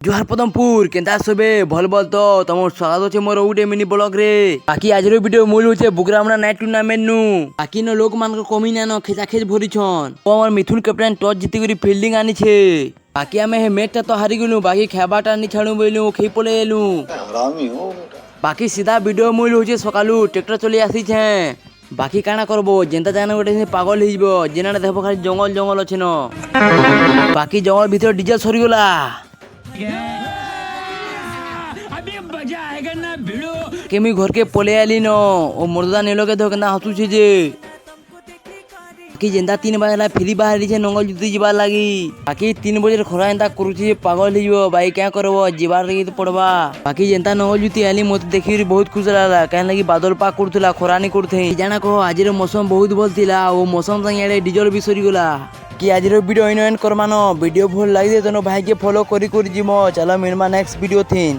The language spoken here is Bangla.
জোহার পদমপুর কেনতা সবে ভাল বল তো তোমার স্বাগত আছে মোর উডে মিনি ব্লগ রে বাকি আজর ভিডিও মূল হচ্ছে বুগরামনা নাইট টুর্নামেন্ট নু বাকি ন লোক মানক কমি না খেচা খেচ ভরিছন ও আমার মিথুন ক্যাপ্টেন টস জিতি করে ফিল্ডিং আনিছে বাকি আমি হে ম্যাচটা তো হারি গেলু বাকি খেবাটা নি ছাড়ু বইলু খেই পলে এলু বাকি সিধা ভিডিও মূল হচ্ছে সকালু ট্রেক্টর চলে আসিছে বাকি কাଣା করবো যেনতা জানা গোটে পাগল হইব যেনা দেখবো খালি জঙ্গল জঙ্গল আছে ন বাকি জঙ্গল ভিতরে ডিজেল সরিগলা কেমি ঘরকে পলে আলি ন ও মর্দা নেলোকে ধো কেনা হসুছে যে বাকি যেনতা 3 বাজে ফ্রি বাহারিছে নঙ্গল জুতি যাবার লাগি বাকি 3 বজে খরা এনতা করুছি পাগল হইব ভাই ক্যা করব যাবার লাগি তো পড়বা বাকি যেনতা নঙ্গল জুতি আলি মতে দেখি বহুত খুশ লাগলা কেন লাগি বাদল পা করতুলা খরানি করতে জানা কহ আজের মৌসুম বহুত ভাল থিলা ও মৌসুম সাথে এড়ে ডিজল বি সরি গলা কি আজের ভিডিও ইনওয়েন্ট করমানো ভিডিও ভাল লাগি দে ভাইকে ফলো করি করি জিমো চলো মিলমা নেক্সট ভিডিও থিন।